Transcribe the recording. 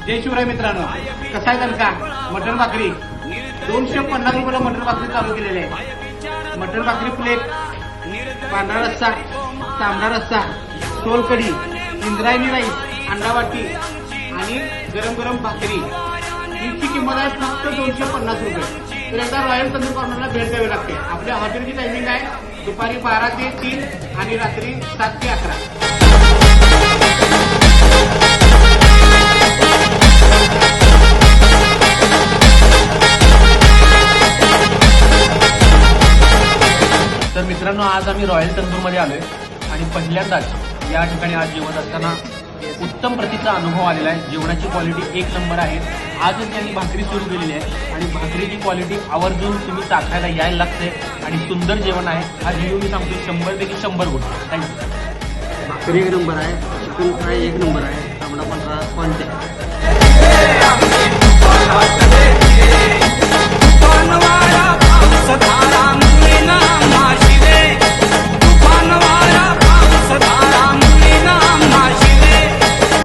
जय शिवराय मित्रांनो, कसा आहे का मटन भाकरी 250 रुपयाला मटन भाकरी चालू केलेली आहे। मटन भाकरी प्लेट, पांढरा रस्सा, तांबडा रस्सा, सोलकढी, इंद्रायणी राईस, अंडा वाटी आणि गरम गरम भाकरी हिची किंमत आहे फक्त 250 रुपये। तर एकदा रॉयल तंदूर कॉर्नरला भेट द्यावी लागते। आपल्या हॉटेलची टायमिंग आहे दुपारी 12 ते 3 आणि रात्री 7 ते 11। तर मित्रांनो, आज आम्ही रॉयल तंदूरमध्ये आलोय आणि पहिल्यांदाच या ठिकाणी आज जेवत असताना उत्तम प्रतीचा अनुभव आलेला आहे। जेवणाची क्वालिटी एक नंबर आहे। आजच त्यांनी भाकरी सुरू केलेली आहे आणि भाकरीची क्वालिटी आवर्जून तुम्ही चाखायला यायला लागते आणि सुंदर जेवण आहे। हा रिव्ह्यू मी सांगतो 100 पैकी 100 गुण। थँक्यू। भाकरी एक नंबर आहे, चिकन फ्राय एक नंबर आहे, तांबडा पांढरा स्पॉन्ज आहे।